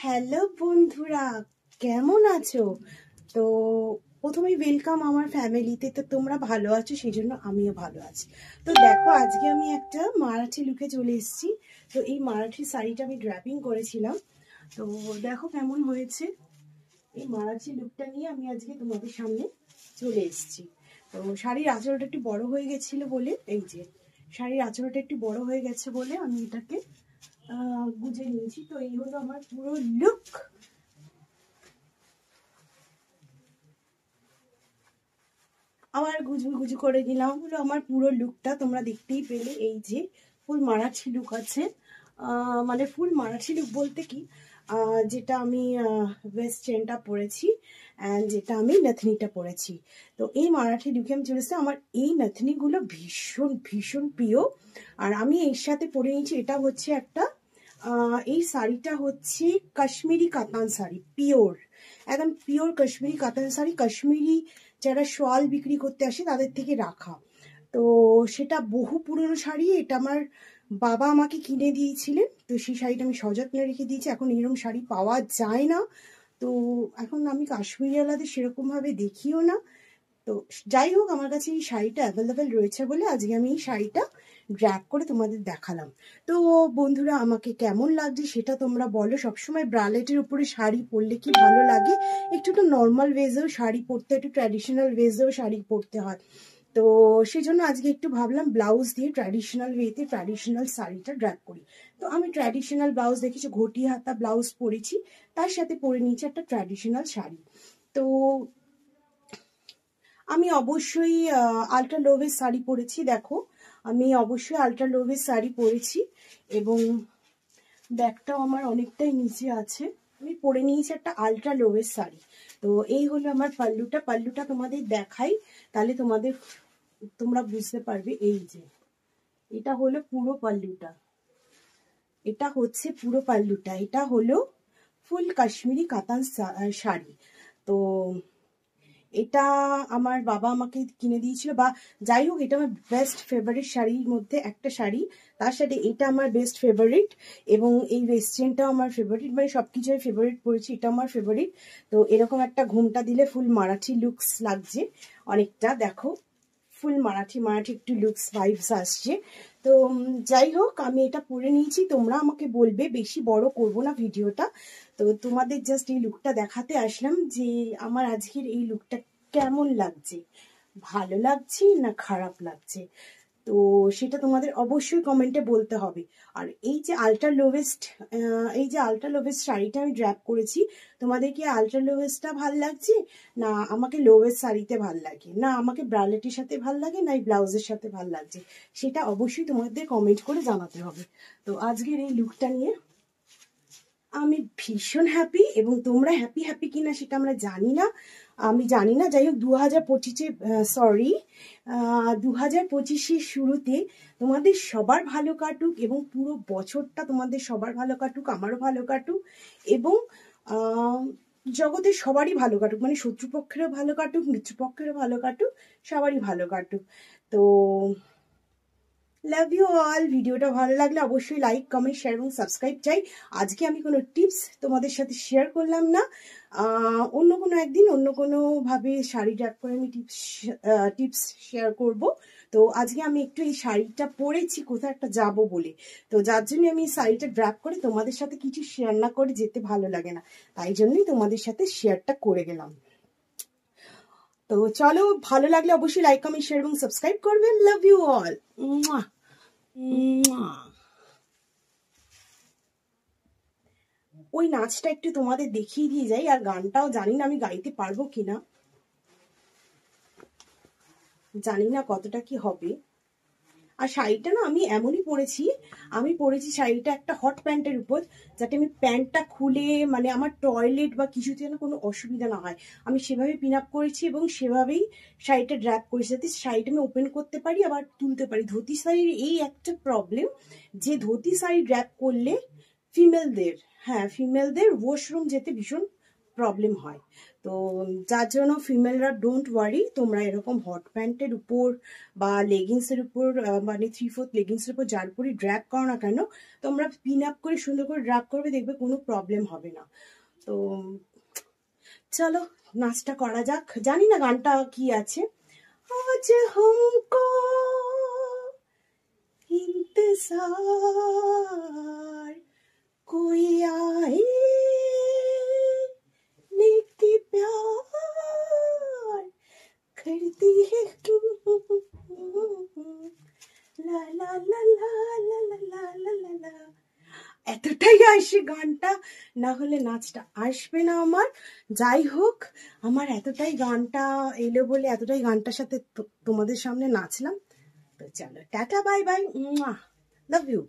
Hello বন্ধুরা, কেমন আছো? তো প্রথমেই ওয়েলকাম আমার ফ্যামিলিতে। তো তোমরা ভালো আছো, সেই জন্য আমিও ভালো আছি। তো দেখো, আজকে আমি একটা মারাঠি লুকে চলে এসেছি। তো এই মারাঠি শাড়িটা আমি ড্র্যাপিং করেছিলাম, তো দেখো কেমন হয়েছে। এই মারাঠি লুকটা নিয়ে আমি আজকে তোমাদের সামনে চলে এসেছি। তো শাড়ির আঁচলটা একটু বড় হয়ে গেছিল বলে, এই যে শাড়ির আঁচলটা একটু বড় হয়ে গেছে বলে আমি এটাকে গুজে নিয়েছি। তো এই হলো আমার পুরো লুক। আমার গুজু করে দিলাম হলো আমার পুরো লুকটা, তোমরা দেখতেই পেলে। এই যে ফুল মারাঠি লুক আছে, মানে ফুল মারাঠি লুক বলতে কি, যেটা আমি ওয়েস্ট চেনটা পরেছি অ্যান্ড যেটা আমি নাথনিটা পরেছি। তো এই মারাঠি লুকে আমি চলেছি। আমার এই নাথনিগুলো ভীষণ ভীষণ প্রিয়, আর আমি এর সাথে পরে নিয়েছি। এটা হচ্ছে একটা এই শাড়িটা হচ্ছে কাশ্মীরি কাতান শাড়ি, পিওর, একদম পিওর কাশ্মীরি কাতান শাড়ি। কাশ্মীরি যারা শোয়াল বিক্রি করতে আসে তাদের থেকে রাখা। তো সেটা বহু পুরনো শাড়ি। এটা আমার বাবা আমাকে কিনে দিয়েছিলেন, তো সেই শাড়িটা আমি সযত্নে রেখে দিয়েছি। এখন এরকম শাড়ি পাওয়া যায় না, তো এখন আমি কাশ্মীরিওয়ালাদের সেরকমভাবে দেখিও না। তো যাই হোক, আমার কাছে এই শাড়িটা অ্যাভেলেবেল রয়েছে বলে আজকে আমি এই শাড়িটা ড্র্যাপ করে তোমাদের দেখালাম। তো বন্ধুরা, আমাকে কেমন লাগছে সেটা তোমরা বলো। সবসময় ব্রালেটের উপরে শাড়ি পরলে কি ভালো লাগে? একটু তো নর্মাল ওয়েজেও শাড়ি পরতে, একটু ট্র্যাডিশনাল ওয়েজেও শাড়ি পরতে হয়। তো সেই জন্য আজকে একটু ভাবলাম ব্লাউজ দিয়ে ট্র্যাডিশনাল ওয়েতে ট্র্যাডিশনাল শাড়িটা ড্র্যাপ করি। তো আমি ট্র্যাডিশনাল ব্লাউজ দেখেছি, ঘটি হাতা ব্লাউজ পরেছি, তার সাথে পরে নিয়েছি একটা ট্র্যাডিশনাল শাড়ি। তো আমি অবশ্যই আলট্রা লোভের শাড়ি পরেছি। দেখো, আমি অবশ্যই আলট্রা লোভের শাড়ি পরেছি এবং ব্যাগটাও আমার অনেকটাই নিচে আছে। আমি পরে নিয়েছি একটা আলট্রা লোভের শাড়ি। তো এই হলো আমার পাল্লুটা তোমাদের দেখাই, তাহলে তোমরা বুঝতে পারবে। এই যে এটা হলো পুরো পাল্লুটা, এটা হচ্ছে পুরো পাল্লুটা, এটা হলো ফুল কাশ্মীরি কাতান শাড়ি। তো এটা আমার বাবা আমাকে কিনে দিয়েছিল, বা যাই হোক, এটা আমার বেস্ট ফেভারিট শাড়ির মধ্যে একটা শাড়ি। তার সাথে এটা আমার বেস্ট ফেভারিট, এবং এই ওয়েস্টার্নটাও আমার ফেভারিট, মানে সবকিছু আমি ফেভারিট পরেছি, এটা আমার ফেভারিট। তো এরকম একটা ঘুমটা দিলে ফুল মারাঠি লুকস লাগছে অনেকটা। দেখো, ফুল মারাঠি একটু লুকস ভাইবস আসছে। তো যাই হোক, আমি এটা পরে নিয়েছি। তোমরা আমাকে বলবে, বেশি বড় করব না ভিডিওটা। তো তোমাদের জাস্ট এই লুকটা দেখাতে আসলাম যে আমার আজকের এই লুকটা কেমন লাগছে, ভালো লাগছে না খারাপ লাগছে। তো সেটা তোমাদের অবশ্যই কমেন্টে বলতে হবে। আর এই যে আলট্রা লোভেস্ট শাড়িটা আমি ড্র্যাপ করেছি, তোমাদের কি আলট্রা লোভেস্টটা ভাল লাগছে, না আমাকে লোভেস্ট শাড়িতে ভাল লাগে, না আমাকে ব্রালেটের সাথে ভাল লাগে, না এই ব্লাউজের সাথে ভাল লাগছে, সেটা অবশ্যই তোমাদের কমেন্ট করে জানাতে হবে। তো আজকের এই লুকটা নিয়ে আমি ভীষণ হ্যাপি, এবং তোমরা হ্যাপি কিনা সেটা আমরা জানি না, আমি জানি না। যাই হোক, 2025-এর শুরুতে তোমাদের সবার ভালো কাটুক, এবং পুরো বছরটা তোমাদের সবার ভালো কাটুক, আমারও ভালো কাটুক, এবং জগতের সবারই ভালো কাটুক, মানে শত্রুপক্ষেরও ভালো কাটুক, মিত্রপক্ষেরও ভালো কাটুক, সবারই ভালো কাটুক। তো লাভ ইউ অল। ভিডিওটা ভালো লাগলে অবশ্যই লাইক, কমেন্ট, শেয়ার এবং সাবস্ক্রাইব চাই। আজকে আমি কোনো টিপস তোমাদের সাথে শেয়ার করলাম না, অন্য কোনো একদিন অন্য কোনো ভাবে শাড়ি ড্র্যাপ করে আমি টিপস শেয়ার করব। তো আজকে আমি একটু এই শাড়িটা পরেছি কোথাও একটা যাব বলে, তো যার জন্য আমি এই শাড়িটা ড্র্যাপ করে তোমাদের সাথে কিছু শেয়ার না করে যেতে ভালো লাগে না, তাই জন্যই তোমাদের সাথে শেয়ারটা করে গেলাম। তো চলো, ভালো লাগলে অবশ্যই লাইক, কমেন্ট, শেয়ার এবং সাবস্ক্রাইব করবেন। Love you all. ওই নাচটা একটু তোমাদের দেখিয়ে দিয়ে যাই, আর গানটাও জানি না আমি গাইতে পারবো কিনা, জানি না কতটা কি হবে। আর শাড়িটা না আমি এমনই পরেছি শাড়িটা একটা হট প্যান্টের উপর, যাতে আমি প্যান্টটা খুলে, মানে আমার টয়লেট বা কিছুতে যেন কোনো অসুবিধা না হয়, আমি সেভাবে পিন আপ করেছি এবং সেভাবেই শাড়িটা ড্র্যাপ করেছি, যাতে শাড়িটা আমি ওপেন করতে পারি আবার তুলতে পারি। ধুতি শাড়ির এই একটা প্রবলেম, যে ধুতি শাড়ি ড্র্যাপ করলে ফিমেলদের ওয়াশরুম যেতে ভীষণ প্রবলেম হয়। তো যার জন্য ফিমেলরা ডোন্ট ওয়ারি, তোমরা এরকম হট প্যান্টের উপর বা লেগিংসের উপর মানে 3/4 লেগিংসের উপর যার উপরই ড্র্যাগ করো না কেন, তোমরা পিন আপ করে সুন্দর করে ড্র্যাগ করবে, দেখবে কোনো প্রবলেম হবে না। তো চলো নাচটা করা যাক। জানি না গানটা কি আছে। আজ हमको इंतजार कोई आए लेके प्यार करती है ला ला ला ला ला ला ला ला ला ला। এতটাই আসে গানটা, না হলে নাচটা আসবে না আমার। যাই হোক, আমার এতটাই গানটা এলো বলে এতটাই গানটার সাথে তোমাদের সামনে নাচলাম। তো চলো টাটা বাই বাই, লাভ ইউ।